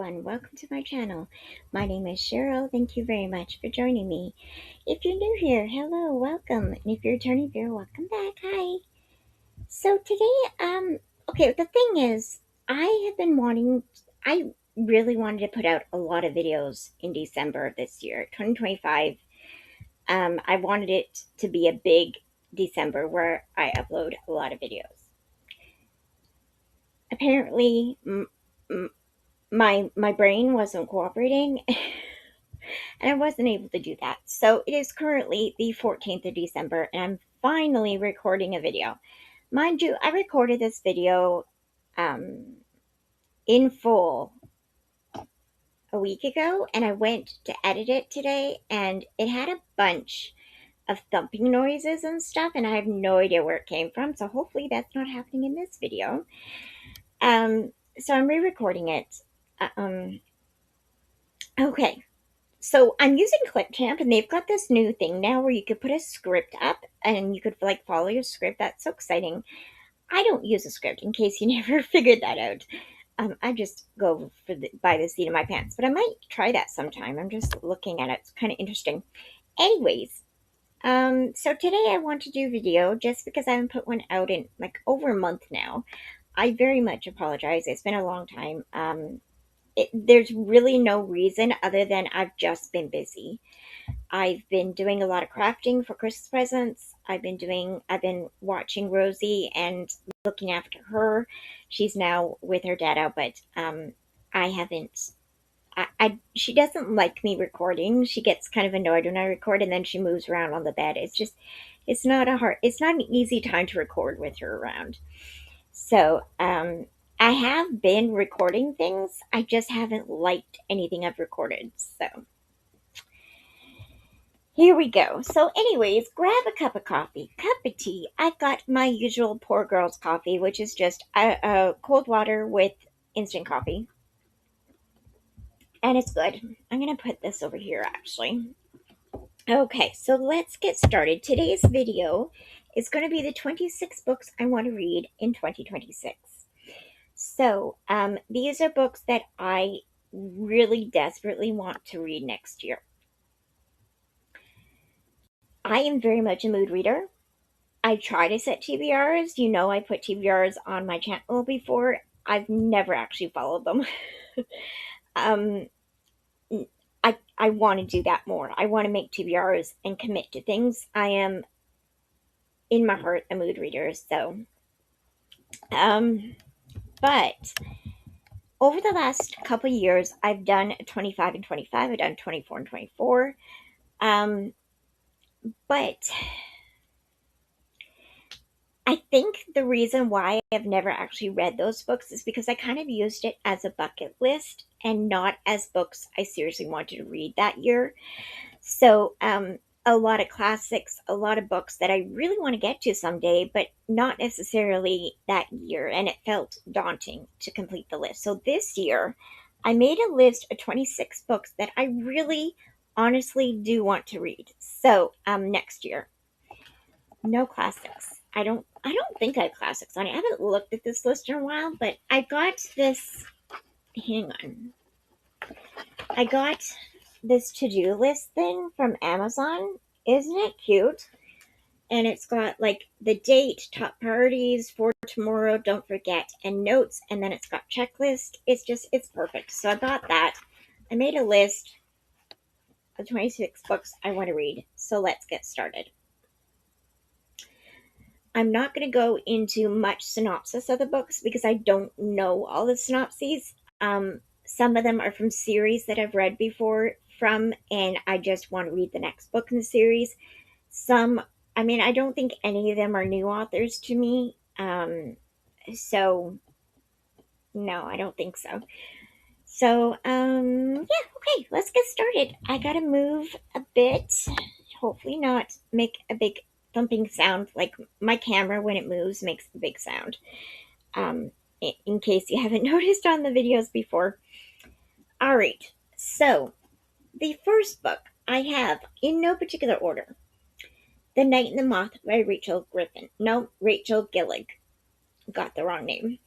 everyone, welcome to my channel. My name is Cheryl. Thank you very much for joining me. If you're new here, hello, welcome. And if you're a returning viewer, welcome back. Hi. So today, okay, the thing is, I really wanted to put out a lot of videos in December of this year, 2025. I wanted it to be a big December where I upload a lot of videos. Apparently, my brain wasn't cooperating and I wasn't able to do that. So it is currently the 14th of December and I'm finally recording a video. Mind you, I recorded this video um, in full a week ago and I went to edit it today and it had a bunch of thumping noises and stuff and I have no idea where it came from. So hopefully that's not happening in this video. So I'm re-recording it. Okay. So I'm using Clipchamp, and they've got this new thing now where you could put a script up, and you could like follow your script. That's so exciting. I don't use a script, in case you never figured that out. I just go by the seat of my pants, but I might try that sometime. I'm just looking at it; it's kind of interesting. Anyways, so today I want to do video just because I haven't put one out in like over a month now. I very much apologize. It's been a long time. There's really no reason other than I've just been busy. I've been doing a lot of crafting for Christmas presents. I've been watching Rosie and looking after her. She's now with her dad out, but I haven't. She doesn't like me recording. She gets kind of annoyed when I record, and then she moves around on the bed. It's not an easy time to record with her around. So I have been recording things. I just haven't liked anything I've recorded. So here we go. So, anyways, grab a cup of coffee, cup of tea. I've got my usual poor girl's coffee, which is just cold water with instant coffee. And it's good. I'm going to put this over here actually. Okay, so let's get started. Today's video is going to be the 26 books I want to read in 2026. So, these are books that I really desperately want to read next year. I am very much a mood reader. I try to set TBRs. You know, I put TBRs on my channel before. I've never actually followed them. um, I want to do that more. I want to make TBRs and commit to things. I am, in my heart, a mood reader. So, um, but over the last couple years, I've done 25 and 25. I've done 24 and 24. But I think the reason why I've never actually read those books is because I kind of used it as a bucket list and not as books I seriously wanted to read that year. So, a lot of classics, a lot of books that I really want to get to someday, but not necessarily that year. And it felt daunting to complete the list. So this year, I made a list of 26 books that I really honestly do want to read. So, next year, no classics. I don't think I have classics on it. I haven't looked at this list in a while, but I got this. Hang on. I got this to-do list thing from Amazon. Isn't it cute? And it's got like the date, top priorities for tomorrow, don't forget, and notes, and then it's got checklist. It's perfect. So I got that. I made a list of 26 books I want to read. So let's get started. I'm not going to go into much synopsis of the books because I don't know all the synopses. Some of them are from series that I've read before and I just want to read the next book in the series. I don't think any of them are new authors to me. So, no, I don't think so. So, yeah, okay, let's get started. I gotta move a bit. Hopefully, not make a big thumping sound. Like my camera, when it moves, makes a big sound. In case you haven't noticed on the videos before. All right, so the first book I have, in no particular order, The Night and the Moth by Rachel Griffin. No, Rachel Gillig. Got the wrong name.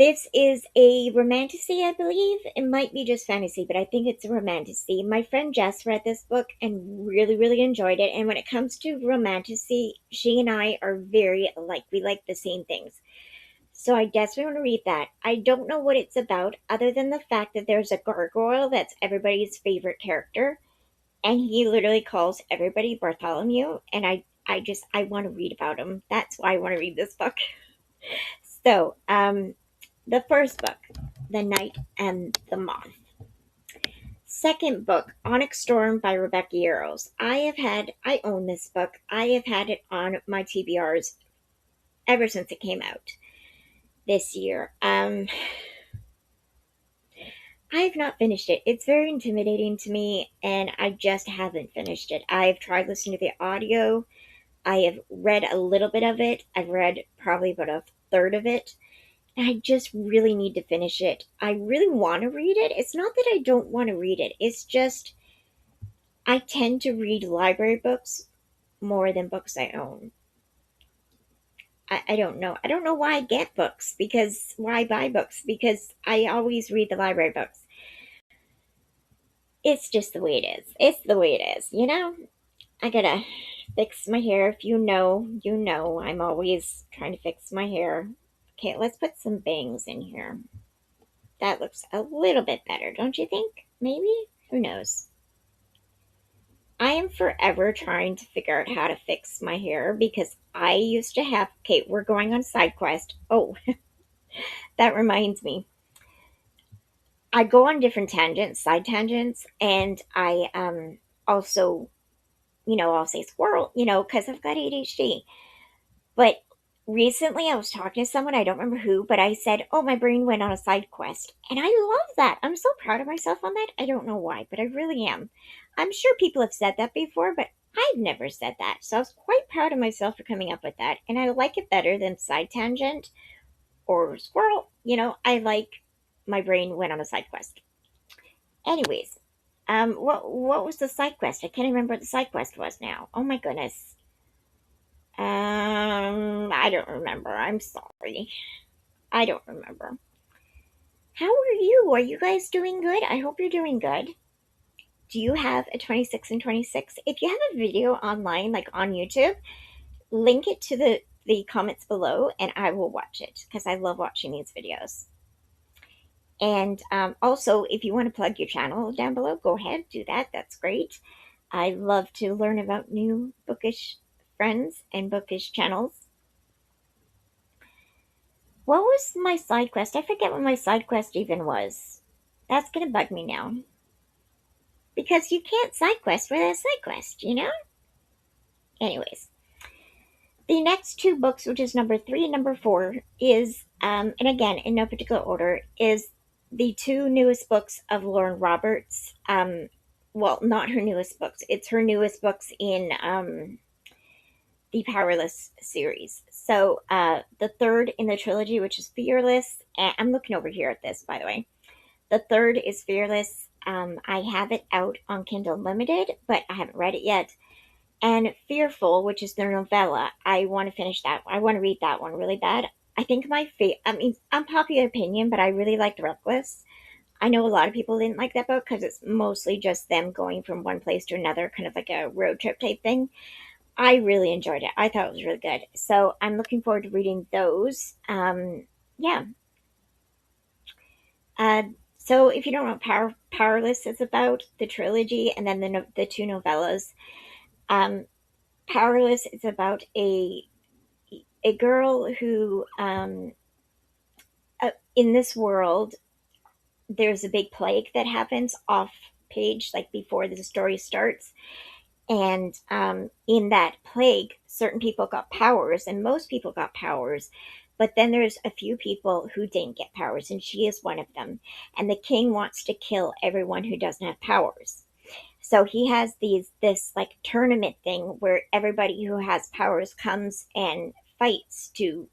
This is a romantasy, I believe. It might be just fantasy, but I think it's a romantasy. My friend Jess read this book and really, really enjoyed it. And when it comes to romantasy, she and I are very alike. We like the same things. So I desperately want to read that. I don't know what it's about, other than the fact that there's a gargoyle that's everybody's favorite character, and he literally calls everybody Bartholomew. And I want to read about him. That's why I want to read this book. So, the first book, The Knight and the Moth. Second book, Onyx Storm by Rebecca Yarros. I own this book. I have had it on my TBRs ever since it came out this year. I've not finished it. It's very intimidating to me, and I just haven't finished it. I've tried listening to the audio. I have read a little bit of it. I've read probably about a third of it. And I just really need to finish it. I really want to read it. It's not that I don't want to read it. It's just I tend to read library books more than books I own. I don't know. I don't know why I get books, because why I buy books, because I always read the library books. It's just the way it is. It's the way it is, you know? I gotta fix my hair. If you know, you know. I'm always trying to fix my hair. Okay, let's put some bangs in here. That looks a little bit better, don't you think? Maybe? Who knows? I am forever trying to figure out how to fix my hair because I used to have. Okay, we're going on side quest. Oh, that reminds me. I go on different tangents, side tangents, and I also, I'll say squirrel, because I've got ADHD. But recently I was talking to someone, I don't remember who, but I said, "Oh, my brain went on a side quest." And I love that. I'm so proud of myself on that. I don't know why, but I really am. I'm sure people have said that before, but I've never said that. So I was quite proud of myself for coming up with that. And I like it better than side tangent or squirrel. I like my brain went on a side quest. Anyways, what was the side quest? I can't remember what the side quest was now. Oh my goodness. I don't remember. I'm sorry. I don't remember. How are you? Are you guys doing good? I hope you're doing good. Do you have a 26 and 26? If you have a video online, like on YouTube, link it to the comments below and I will watch it because I love watching these videos. And also, if you want to plug your channel down below, go ahead, do that. That's great. I love to learn about new bookish friends and bookish channels. What was my side quest? I forget what my side quest even was. That's gonna bug me now. Because you can't side quest without a side quest? Anyways, the next two books, which is number 3 and number 4, is, and again, in no particular order, is the two newest books of Lauren Roberts. Well, not her newest books. It's her newest books in the Powerless series. So, the third in the trilogy, which is Fearless. And I'm looking over here at this, by the way. The third is Fearless. I have it out on Kindle Unlimited, but I haven't read it yet. And Fearful, which is their novella, I want to finish that. I want to read that one really bad. I think unpopular opinion, but I really liked Reckless. I know a lot of people didn't like that book because it's mostly just them going from one place to another, kind of like a road trip type thing. I really enjoyed it. I thought it was really good. So I'm looking forward to reading those. Yeah. Uh, so if you don't know what Powerless is about, the trilogy, and then the two novellas, um, Powerless is about a girl who, in this world, there's a big plague that happens off page, like before the story starts. And in that plague, certain people got powers, and most people got powers. But then there's a few people who didn't get powers, and she is one of them. And the king wants to kill everyone who doesn't have powers. So he has this like tournament thing where everybody who has powers comes and fights to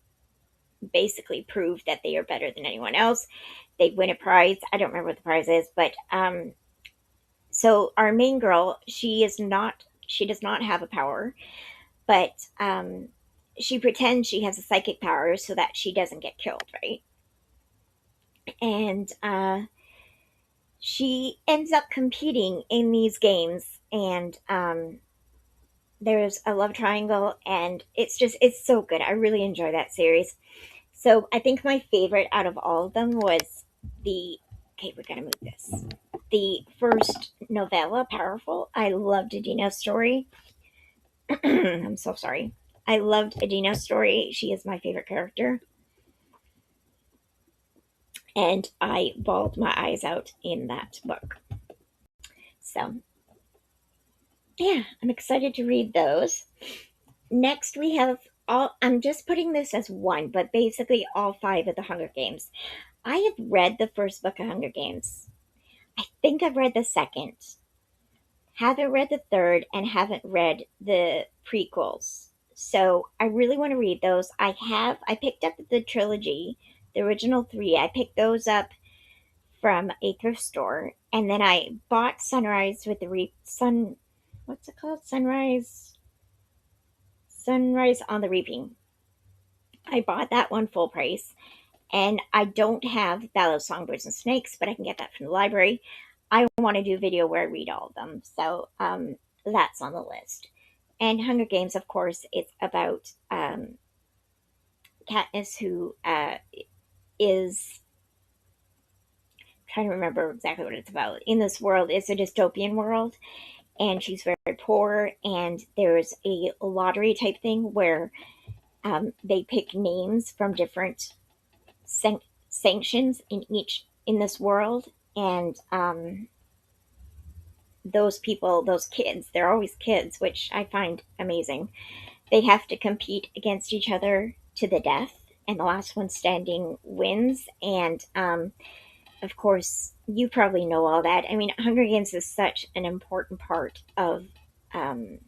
basically prove that they are better than anyone else. They win a prize. I don't remember what the prize is, but so our main girl, she does not have a power, but she pretends she has a psychic power so that she doesn't get killed, right? and she ends up competing in these games, and there's a love triangle, and it's so good. I really enjoy that series. So I think my favorite out of all of them was the okay, we gotta move this. The first novella, Powerful. I loved Adina's story. I'm so sorry. I loved Adina's story. She is my favorite character. And I bawled my eyes out in that book. So yeah, I'm excited to read those. Next, we have all, I'm just putting this as one, but basically all five of the Hunger Games. I have read the first book of Hunger Games. I think I've read the second. Haven't read the third and haven't read the prequels. So I really want to read those. I picked up the trilogy, the original three. I picked those up from a thrift store, and then I bought Sunrise with the what's it called? Sunrise on the Reaping. I bought that one full price, and I don't have Ballad of Songbirds and Snakes, but I can get that from the library. I want to do a video where I read all of them, so that's on the list. And Hunger Games, of course, it's about Katniss, who is trying to remember exactly what it's about. In this world, it's a dystopian world, and she's very poor. And there's a lottery type thing where they pick names from different sanctions in this world, and those people, those kids, they're always kids, which I find amazing. They have to compete against each other to the death, and the last one standing wins. And of course, you probably know all that. I mean, Hunger Games is such an important part of um,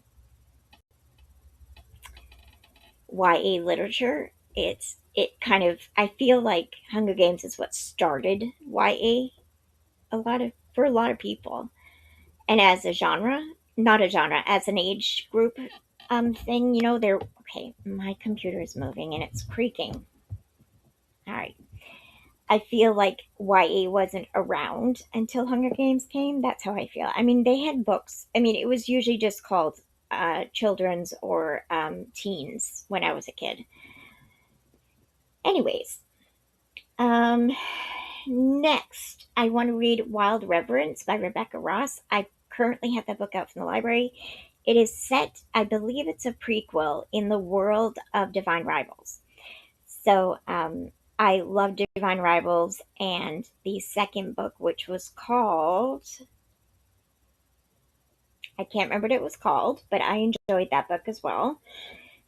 YA literature. It kind of, I feel like Hunger Games is what started YA for a lot of people, and as a genre, not a genre, as an age group thing. They're okay. My computer is moving and it's creaking. All right. I feel like YA wasn't around until Hunger Games came. That's how I feel. I mean, they had books. I mean, it was usually just called children's or teens when I was a kid. Anyways, um, next, I want to read Wild Reverence by Rebecca Ross. I currently have that book out from the library. It is set, I believe it's a prequel in the world of Divine Rivals. So I love Divine Rivals, and the second book, which was called, I can't remember what it was called, but I enjoyed that book as well.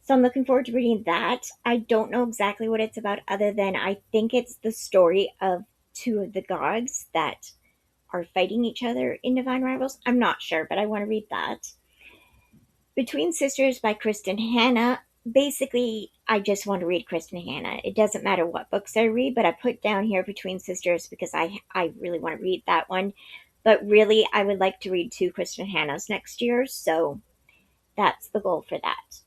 So I'm looking forward to reading that. I don't know exactly what it's about, other than I think it's the story of two of the gods that are fighting each other in Divine Rivals. I'm not sure, but I want to read that. Between Sisters by Kristen Hanna. Basically, I just want to read Kristen Hanna. It doesn't matter what books I read, but I put down here Between Sisters because I really want to read that one. But really, I would like to read two Kristen Hannas next year, so that's the goal for that.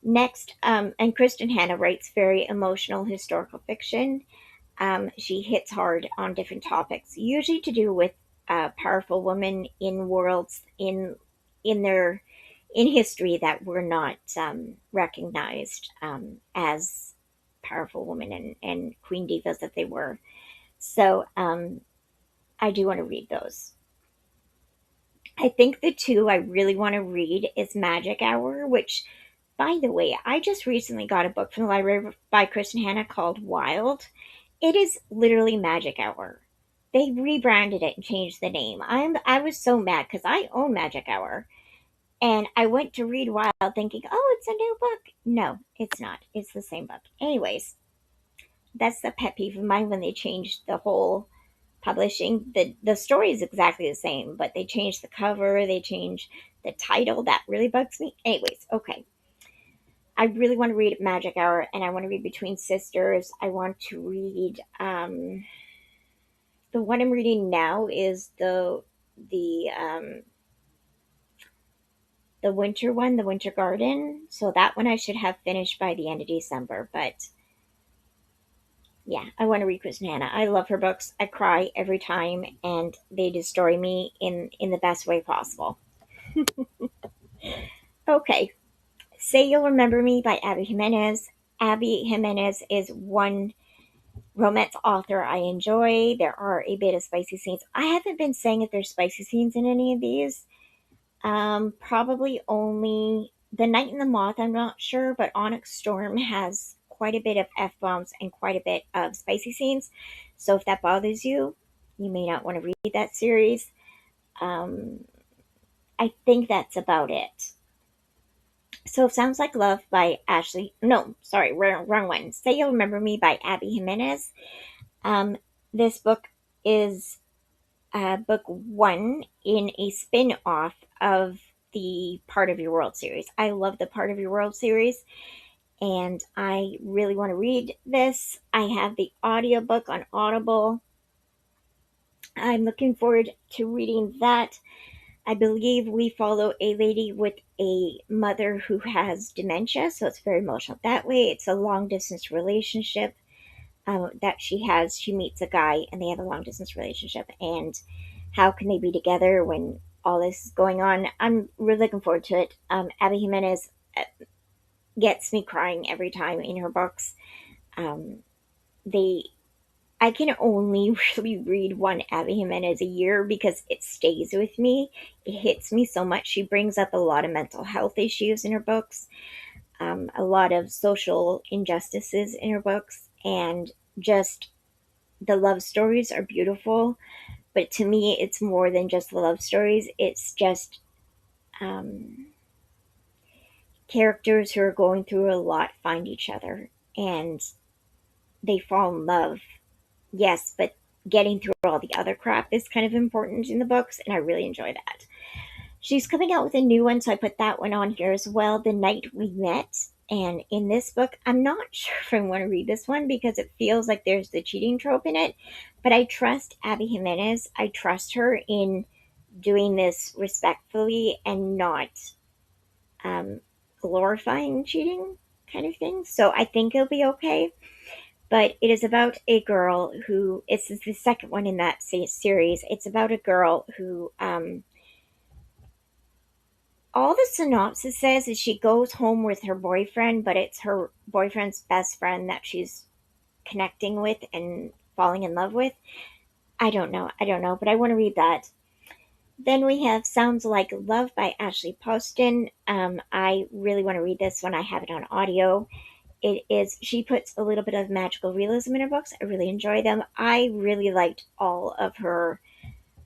Next, and Kristen Hanna writes very emotional historical fiction. She hits hard on different topics, usually to do with powerful women in worlds in their in history that were not recognized as powerful women and queen divas that they were. So I do want to read those. I think the two I really want to read is Magic Hour, which, by the way, I just recently got a book from the library by Kristen Hanna called Wild. It is literally Magic Hour. They rebranded it and changed the name. I was so mad because I own Magic Hour, and I went to read Wild thinking, oh, it's a new book. No, it's not. It's the same book. Anyways, that's the pet peeve of mine when they changed the whole publishing. The story is exactly the same, but they changed the cover, they changed the title. That really bugs me. Anyways, okay. I really want to read Magic Hour, and I want to read Between Sisters. I want to read the one I'm reading now is the winter one, the Winter Garden. So that one I should have finished by the end of December. But Yeah, I want to read Kristen Hanna. I love her books. I cry every time, and they destroy me in the best way possible. Okay, Say You'll Remember Me by Abby Jimenez. Abby Jimenez is one romance author I enjoy. There are a bit of spicy scenes. I haven't been saying if there's spicy scenes in any of these. Probably only The Night and the Moth, I'm not sure, but Onyx Storm has quite a bit of F bombs and quite a bit of spicy scenes. So if that bothers you, you may not want to read that series. Um, I think that's about it. So Sounds Like Love by Ashley. No, sorry, wrong one. Say You'll Remember Me by Abby Jimenez. Um, this book is book one in a spin off of the Part of Your World series. I love the Part of Your World series, and I really want to read this. I have the audiobook on Audible. I'm looking forward to reading that. I believe we follow a lady with a mother who has dementia, so it's very emotional that way. It's a long distance relationship that she has. She meets a guy and they have a long distance relationship. And how can they be together when all this is going on? I'm really looking forward to it. Abby Jimenez gets me crying every time in her books. Um, they I can only really read one Abby Jimenez a year because it stays with me. It hits me so much. She brings up a lot of mental health issues in her books, a lot of social injustices in her books, and just the love stories are beautiful. But to me, it's more than just the love stories. It's just um, characters who are going through a lot find each other and they fall in love. Yes, but getting through all the other crap is kind of important in the books, and I really enjoy that. She's coming out with a new one, so I put that one on here as well. The Night We Met. And in this book, I'm not sure if I want to read this one because it feels like there's the cheating trope in it. But I trust Abby Jimenez. I trust her in doing this respectfully and not um, glorifying cheating kind of thing. So I think it'll be okay. But it is about a girl who, it's the second one in that series. It's about a girl who, all the synopsis says is she goes home with her boyfriend, but it's her boyfriend's best friend that she's connecting with and falling in love with. I don't know, but I want to read that. Then we have Sounds Like Love by Ashley Poston. I really want to read this one. I have it on audio. It is, she puts a little bit of magical realism in her books. I really enjoy them. I really liked all of her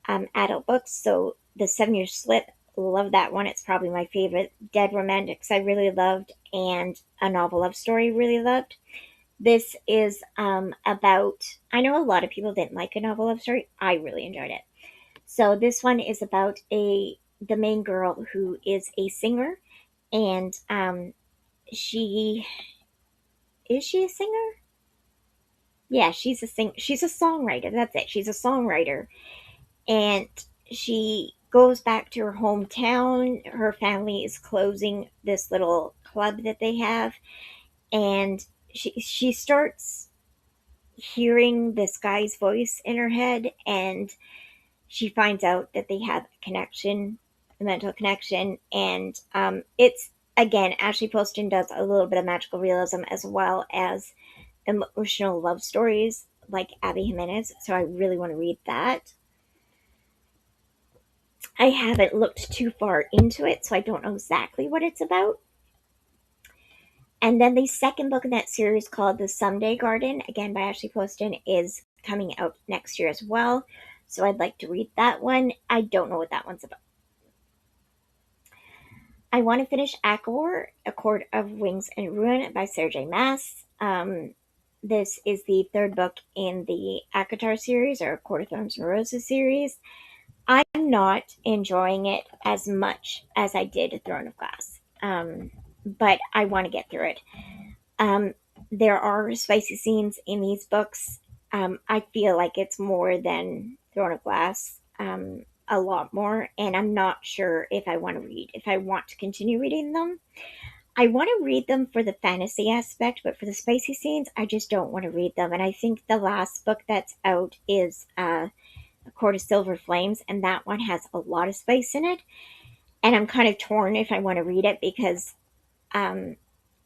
adult books. So The 7 Year Slip, love that one. It's probably my favorite. Dead Romantics, I really loved, and A Novel Love Story, really loved. This is about, I know a lot of people didn't like A Novel Love Story. I really enjoyed it. So this one is about the main girl who is a singer, and she is she a singer? Yeah, she's a songwriter. That's it. She's a songwriter, and she goes back to her hometown. Her family is closing this little club that they have, and she starts hearing this guy's voice in her head, and she finds out that they have a connection, a mental connection, and it's again Ashley Poston does a little bit of magical realism as well as emotional love stories like Abby Jimenez. So I really want to read that. I haven't looked too far into it, so I don't know exactly what it's about. And then the second book in that series, called The Someday Garden, again by Ashley Poston, is coming out next year as well. So I'd like to read that one. I don't know what that one's about. I want to finish Akor, A Court of Wings and Ruin by Sarah J. Maas. This is the third book in the ACOTAR series, or Court of Thorns and Roses series. I'm not enjoying it as much as I did Throne of Glass, but I want to get through it. Um, there are spicy scenes in these books. I feel like it's more than Throne of Glass, a lot more, and I'm not sure if I want to read, if I want to continue reading them. I want to read them for the fantasy aspect, but for the spicy scenes, I just don't want to read them. And I think the last book that's out is A Court of Silver Flames, and that one has a lot of spice in it. And I'm kind of torn if I want to read it because um,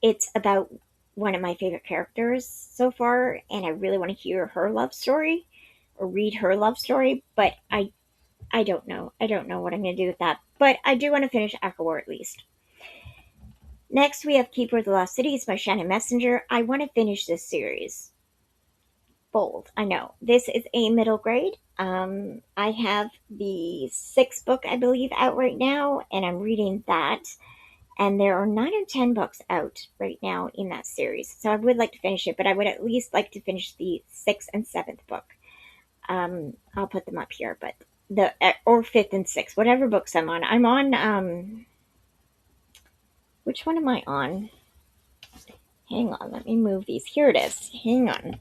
it's about one of my favorite characters so far, and I really want to hear her love story or read her love story. But I don't know. I don't know what I'm going to do with that. But I do want to finish Echo War at least. Next, we have Keeper of the Lost Cities by Shannon Messenger. I want to finish this series. Bold, I know. This is a middle grade. I have the sixth book, I believe, out right now, and I'm reading that. And there are 9 or 10 books out right now in that series. So I would like to finish it, but I would at least like to finish the sixth and seventh book. I'll put them up here, but the or fifth and sixth, whatever books I'm on. I'm on which one am I on? Hang on, let me move these. Here it is. Hang on.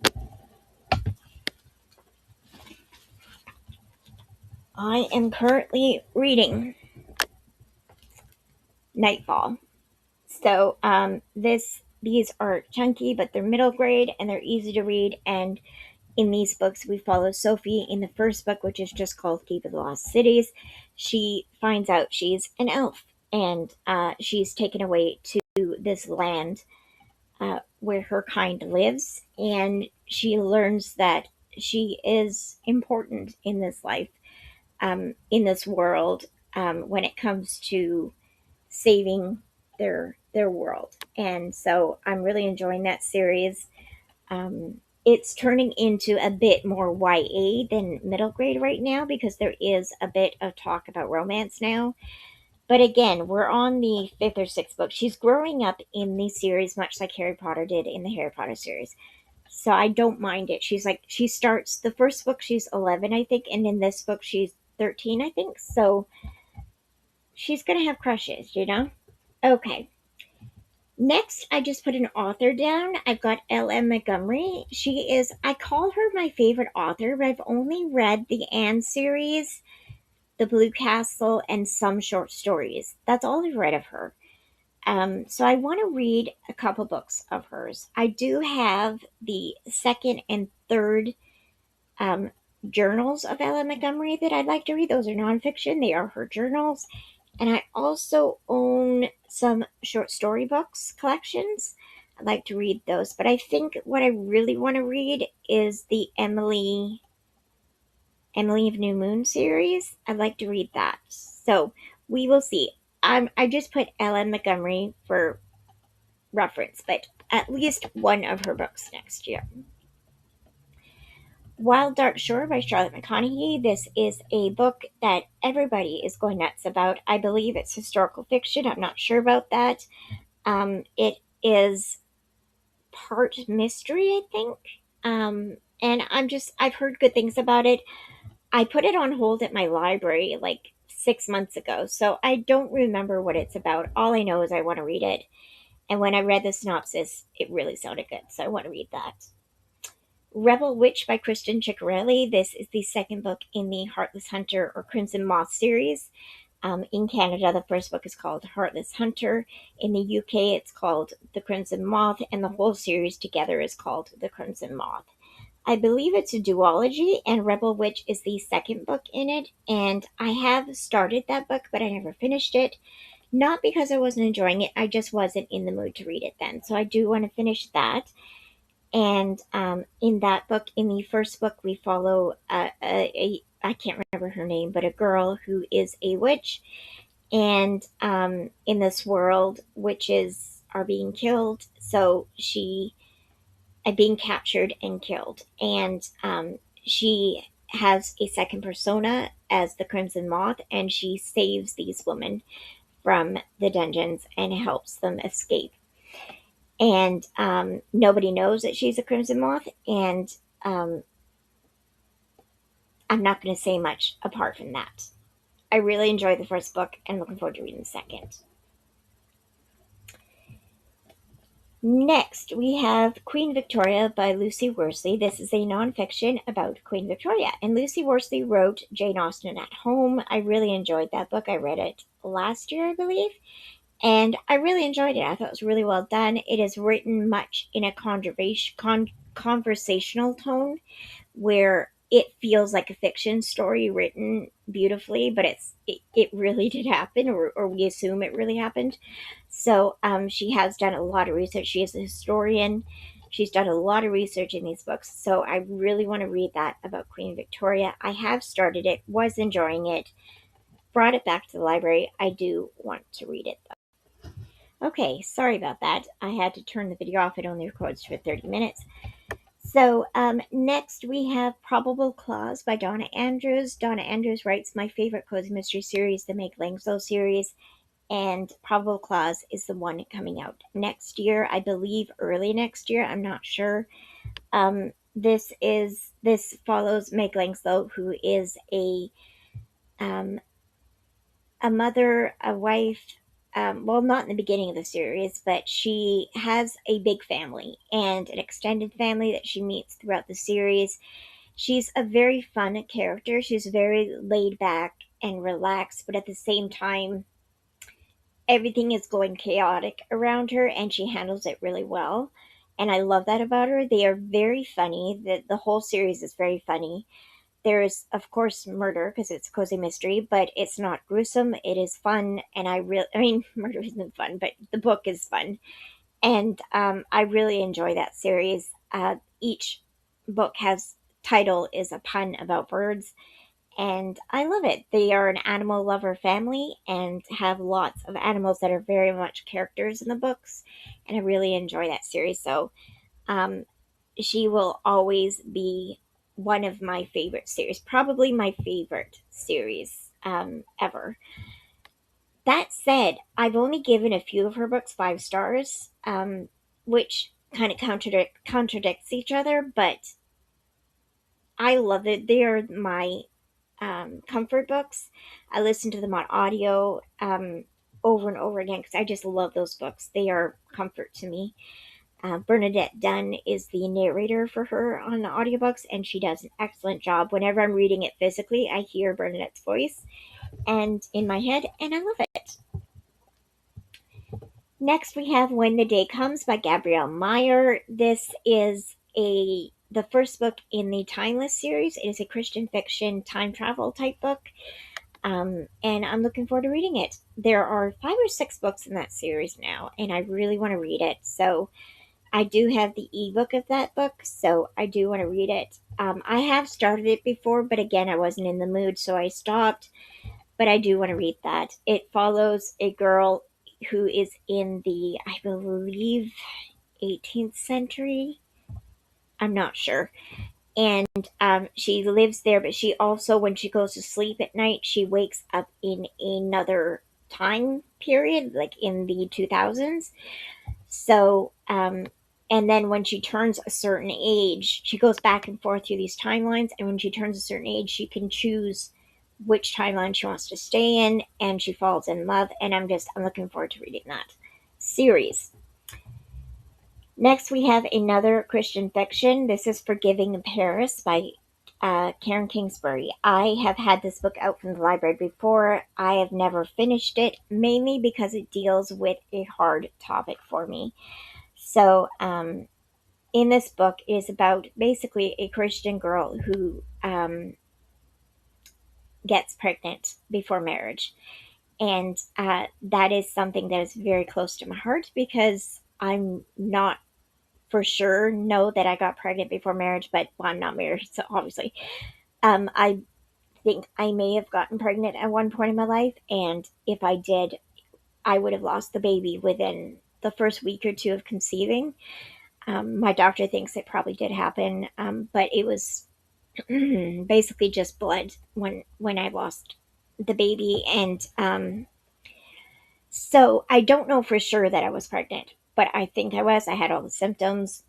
I am currently reading Nightfall. So these are chunky, but they're middle grade and they're easy to read. And in these books, we follow Sophie in the first book, which is just called Keep of the Lost Cities. She finds out she's an elf, and she's taken away to this land where her kind lives, and she learns that she is important in this life, in this world, when it comes to saving their world. And so I'm really enjoying that series. It's turning into a bit more YA than middle grade right now because there is a bit of talk about romance now. But again, we're on the fifth or sixth book. She's growing up in the series much like Harry Potter did in the Harry Potter series. So I don't mind it. She starts the first book, she's 11, I think, and in this book, she's 13, I think. So she's going to have crushes, you know? Okay. Next, I just put an author down. I've got L.M. Montgomery. She is, I call her my favorite author, but I've only read the Anne series, The Blue Castle, and some short stories. That's all I've read of her. So I want to read a couple books of hers. I do have the second and third um, journals of Ella Montgomery that I'd like to read. Those are nonfiction, they are her journals. And I also own some short story books collections. I'd like to read those. But I think what I really want to read is the Emily of New Moon series. I'd like to read that. So we will see. I just put Ellen Montgomery for reference, but at least one of her books next year. Wild Dark Shore by Charlotte McConaughey. This is a book that everybody is going nuts about. I believe it's historical fiction. I'm not sure about that. It is part mystery, I think. And I've heard good things about it. I put it on hold at my library like 6 months ago, so I don't remember what it's about. All I know is I want to read it. And when I read the synopsis, it really sounded good, so I want to read that. Rebel Witch by Kristen Ciccarelli. This is the second book in the Heartless Hunter or Crimson Moth series. In Canada, the first book is called Heartless Hunter. In the UK, it's called The Crimson Moth, and the whole series together is called The Crimson Moth. I believe it's a duology, and Rebel Witch is the second book in it. And I have started that book, but I never finished it. Not because I wasn't enjoying it, I just wasn't in the mood to read it then. So I do want to finish that. And in that book, in the first book, we follow I can't remember her name, but a girl who is a witch. And in this world, witches are being killed. So she being captured and killed. And she has a second persona as the Crimson Moth, and she saves these women from the dungeons and helps them escape. And nobody knows that she's a Crimson Moth, and um, I'm not going to say much apart from that. I really enjoyed the first book and looking forward to reading the second. Next, we have Queen Victoria by Lucy Worsley. This is a nonfiction about Queen Victoria. And Lucy Worsley wrote Jane Austen at Home. I really enjoyed that book. I read it last year, I believe. And I really enjoyed it. I thought it was really well done. It is written much in a conversational tone where it feels like a fiction story written beautifully, but it really did happen, or we assume it really happened. So she has done a lot of research. She is a historian. She's done a lot of research in these books. So I really want to read that about Queen Victoria. I have started it, was enjoying it, brought it back to the library. I do want to read it though. Okay, sorry about that. I had to turn the video off. It only records for 30 minutes. So next we have Probable Clause by Donna Andrews. Donna Andrews writes my favorite cozy mystery series, the Meg Langslow series, and Probable Clause is the one coming out next year. I believe early next year. I'm not sure. This follows Meg Langslow, who is um, a mother, a wife. Well, not in the beginning of the series, but she has a big family and an extended family that she meets throughout the series. She's a very fun character. She's very laid back and relaxed, but at the same time, everything is going chaotic around her, and she handles it really well. And I love that about her. They are very funny. The whole series is very funny. There is, of course, murder because it's a cozy mystery, but it's not gruesome. It is fun, and I mean, murder isn't fun, but the book is fun, and I really enjoy that series. Each book has title is a pun about birds, and I love it. They are an animal lover family and have lots of animals that are very much characters in the books, and I really enjoy that series. So um, she will always be one of my favorite series, probably my favorite series ever. That said, I've only given a few of her books 5 stars, which kind of contradicts each other, but I love it. They are my comfort books. I listen to them on audio over and over again because I just love those books. They are comfort to me. Bernadette Dunn is the narrator for her on the audiobooks, and she does an excellent job. Whenever I'm reading it physically, I hear Bernadette's voice and in my head, and I love it. Next, we have When the Day Comes by Gabrielle Meyer. This is the first book in the Timeless series. It is a Christian fiction time travel type book, and I'm looking forward to reading it. There are 5 or 6 books in that series now, and I really want to read it. So I do have the ebook of that book, so I do want to read it. I have started it before, but again, I wasn't in the mood, so I stopped. But I do want to read that. It follows a girl who is in the, I believe, 18th century. I'm not sure. And she lives there, but she also, when she goes to sleep at night, she wakes up in another time period, like in the 2000s. So, and then when she turns a certain age, she goes back and forth through these timelines. And when she turns a certain age, she can choose which timeline she wants to stay in, and she falls in love. And I'm looking forward to reading that series. Next, we have another Christian fiction. This is Forgiving in Paris by Karen Kingsbury. I have had this book out from the library before. I have never finished it, mainly because it deals with a hard topic for me. So, in this book, it is about basically a Christian girl who gets pregnant before marriage. And that is something that is very close to my heart because I'm not for sure know that I got pregnant before marriage, but well, I'm not married, so obviously. I think I may have gotten pregnant at one point in my life, and if I did, I would have lost the baby within the first week or two of conceiving. My doctor thinks it probably did happen, but it was basically just blood when I lost the baby, and so I don't know for sure that I was pregnant, but I think I was. I had all the symptoms,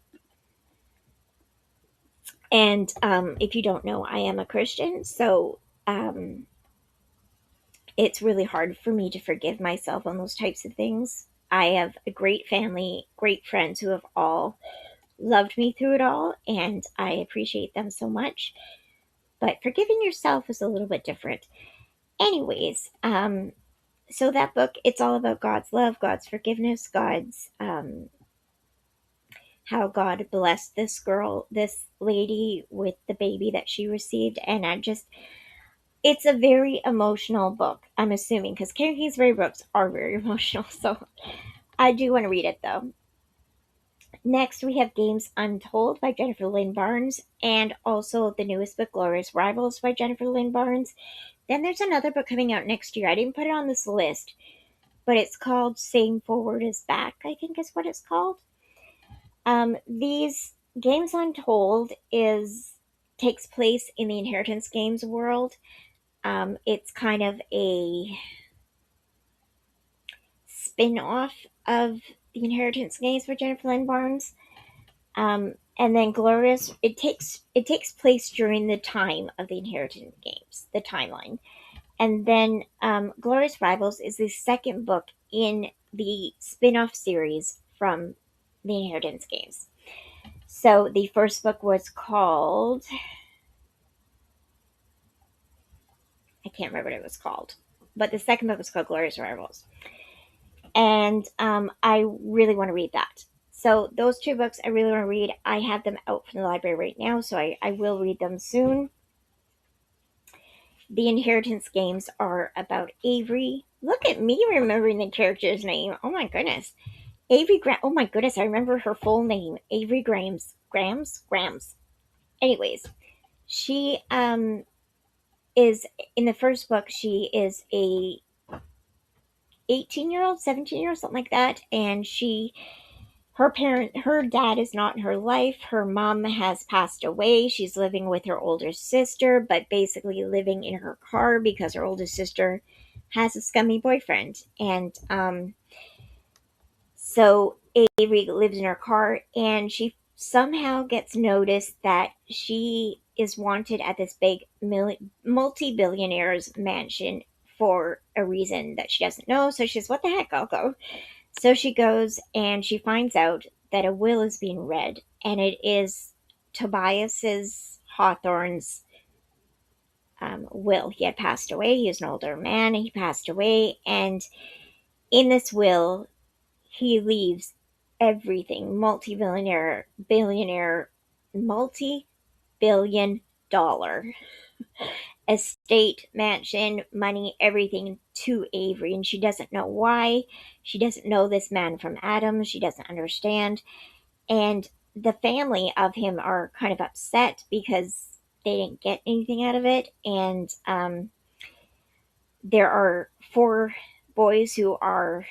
and if you don't know, I am a Christian, so um, it's really hard for me to forgive myself on those types of things. I have a great family, great friends who have all loved me through it all, and I appreciate them so much. But forgiving yourself is a little bit different. Anyways, So that book, it's all about God's love, God's forgiveness, God's how God blessed this girl, this lady with the baby that she received. And it's a very emotional book, I'm assuming, because Karen Kingsbury books are very emotional. So I do want to read it though. Next, we have Games Untold by Jennifer Lynn Barnes, and also the newest book, Glorious Rivals by Jennifer Lynn Barnes. Then there's another book coming out next year. I didn't put it on this list, but it's called Saying Forward is Back, I think is what it's called. These Games Untold is takes place in the Inheritance Games world. It's kind of a spin-off of the Inheritance Games for Jennifer Lynn Barnes. And then Glorious, it takes place during the time of the Inheritance Games, the timeline. And then Glorious Rivals is the second book in the spin-off series from the Inheritance Games. So the first book was called, I can't remember what it was called, but the second book was called Glorious Rivals. And I really want to read that. So those two books I really want to read. I have them out from the library right now, so I will read them soon. The Inheritance Games are about Avery. Look at me remembering the character's name. Oh my goodness. Avery Graham. Oh my goodness, I remember her full name. Avery Grams. Anyways, she is in the first book. She is a 18-year-old, 17-year-old, something like that, and her dad is not in her life. Her mom has passed away. She's living with her older sister, but basically living in her car because her older sister has a scummy boyfriend. And so Avery lives in her car, and she somehow gets noticed that she is wanted at this big multi-billionaire's mansion for a reason that she doesn't know. So she says, "What the heck? I'll go." So she goes and she finds out that a will is being read, and it is Tobias's Hawthorne's will. He had passed away. He was an older man, and he passed away. And in this will, he leaves everything, multi-billion dollar estate, mansion, money, everything to Avery. And she doesn't know why. She doesn't know this man from Adam. She doesn't understand. And the family of him are kind of upset because they didn't get anything out of it. And there are four boys who are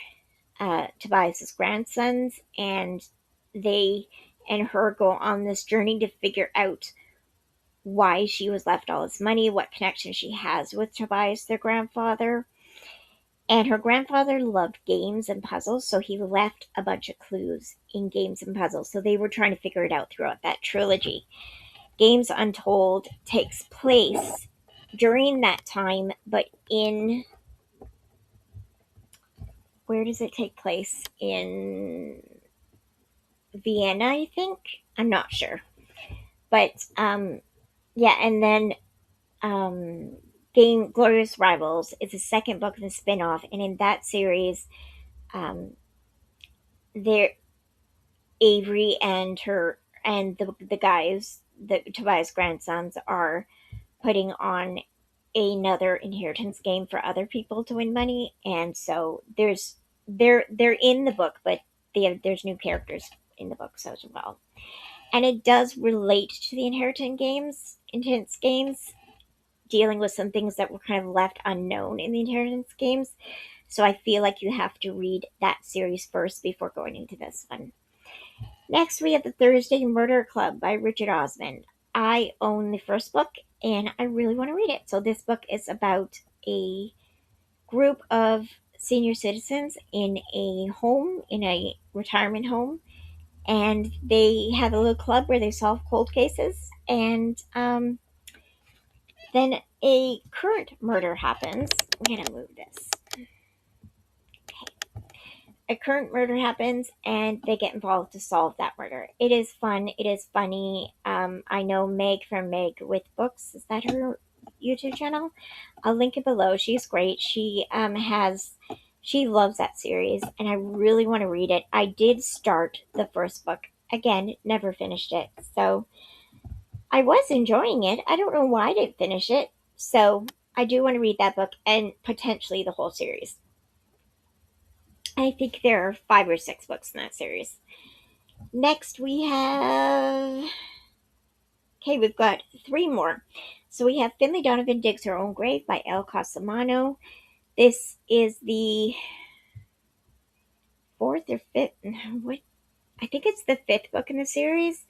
Tobias's grandsons, and they and her go on this journey to figure out why she was left all this money, what connection she has with Tobias, their grandfather. And her grandfather loved games and puzzles, so he left a bunch of clues in games and puzzles. So they were trying to figure it out throughout that trilogy. Games Untold takes place during that time, but in where does it take place? In Vienna, I think. I'm not sure. But yeah, and then Game Glorious Rivals is the second book in the spin-off, and in that series, um, there Avery and her and the guys, the Tobias grandsons, are putting on another inheritance game for other people to win money, and so they're in the book, but there's new characters in the books as well, and it does relate to the inheritance games, dealing with some things that were kind of left unknown in the inheritance games. So I feel like you have to read that series first before going into this one. Next, we have The Thursday Murder Club by Richard Osman. I own the first book and I really want to read it. So, this book is about a group of senior citizens in a home, in a retirement home, and they have a little club where they solve cold cases. And then a current murder happens. I'm going to move this. A current murder happens and they get involved to solve that murder. It is fun. It is funny. I know Meg from Meg with Books. Is that her? YouTube channel. I'll link it below. She's great. She loves that series, and I really want to read it. I did start the first book. Again, never finished it. So I was enjoying it. I don't know why I didn't finish it. So I do want to read that book and potentially the whole series. I think there are 5 or 6 books in that series. Next, we have. Okay, we've got 3 more. So we have Finlay Donovan Digs Her Own Grave by El Cosamano. This is the 4th or 5th. What? I think it's the 5th book in the series.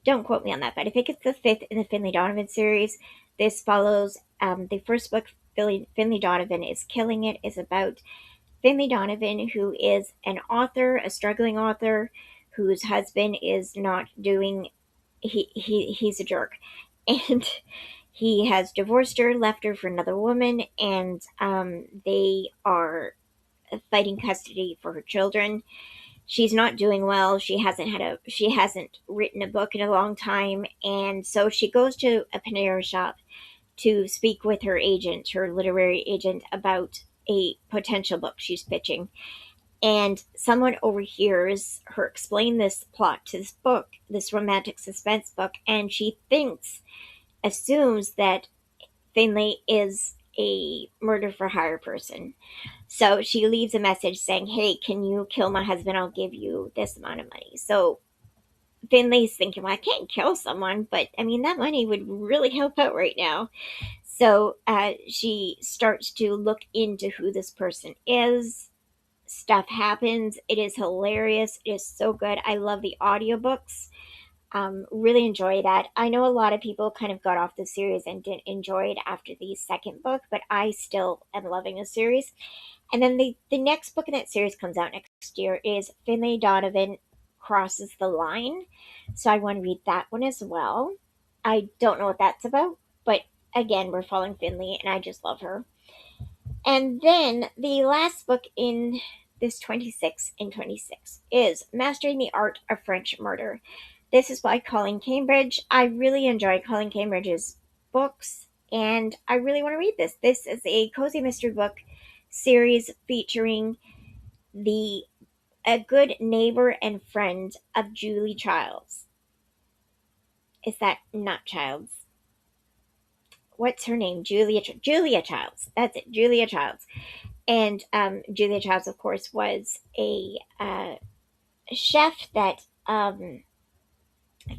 Don't quote me on that, but I think it's the 5th in the Finlay Donovan series. This follows the first book. Finlay Donovan is Killing It is about Finlay Donovan, who is an author, a struggling author, whose husband is not doing. He's a jerk, and he has divorced her, left her for another woman, and they are fighting custody for her children. She's not doing well. She hasn't written a book in a long time, and so she goes to a Panera shop to speak with her agent, her literary agent, about a potential book she's pitching. And someone overhears her explain this plot to this book, this romantic suspense book, and she assumes that Finlay is a murder for hire person. So she leaves a message saying, "Hey, can you kill my husband? I'll give you this amount of money." So Finlay's thinking, "Well, I can't kill someone, but I mean, that money would really help out right now." So she starts to look into who this person is. Stuff happens. It is hilarious. It is so good. I love the audiobooks. Really enjoy that. I know a lot of people kind of got off the series and didn't enjoy it after the second book, but I still am loving the series. And then the next book in that series comes out next year is Finlay Donovan Crosses the Line. So I want to read that one as well. I don't know what that's about, but again, we're following Finlay, and I just love her. And then the last book in this 26 in 26 is Mastering the Art of French Murder. This is by Colleen Cambridge. I really enjoy Colleen Cambridge's books, and I really want to read this. This is a cozy mystery book series featuring the a good neighbor and friend of Julie Childs. Is that not Childs? What's her name? Julia Childs. That's it, Julia Childs. And Julia Childs, of course, was a chef that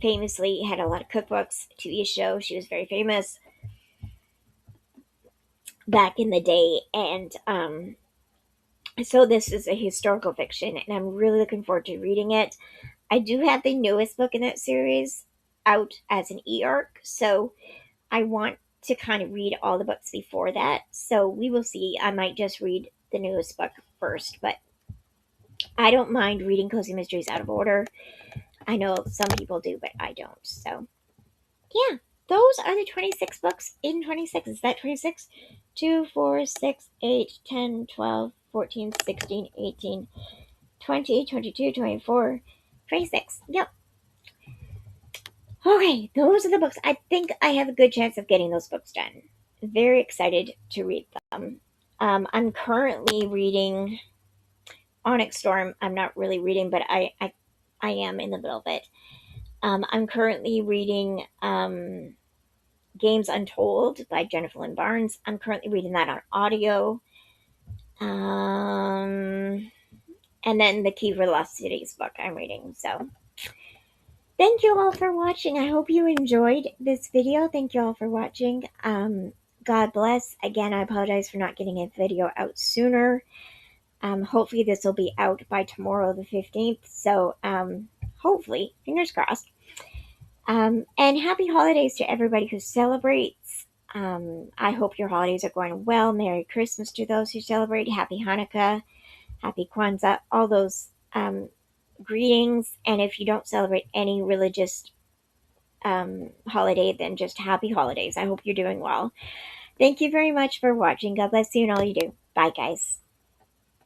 famously had a lot of cookbooks, TV show. She was very famous back in the day, and so this is a historical fiction, and I'm really looking forward to reading it. I do have the newest book in that series out as an e-arc, so I want to kind of read all the books before that. So we will see. I might just read the newest book first, but I don't mind reading cozy mysteries out of order. I know some people do, but I don't. So yeah, those are the 26 books in 26. Is that 26? 2, 4, 6, 8, 10, 12, 14, 16, 18, 20, 22, 24, 26. Yep. Okay, those are the books. I think I have a good chance of getting those books done. Very excited to read them. I'm currently reading Onyx Storm. I'm not really reading, but I am in the middle of it. I'm currently reading Games Untold by Jennifer Lynn Barnes. I'm currently reading that on audio. And then the Key for the Lost Cities book I'm reading. So thank you all for watching. I hope you enjoyed this video. Thank you all for watching. God bless. Again, I apologize for not getting a video out sooner. Hopefully this will be out by tomorrow, the 15th. So hopefully, fingers crossed. And happy holidays to everybody who celebrates. I hope your holidays are going well. Merry Christmas to those who celebrate. Happy Hanukkah. Happy Kwanzaa. All those greetings. And if you don't celebrate any religious holiday, then just happy holidays. I hope you're doing well. Thank you very much for watching. God bless you and all you do. Bye, guys.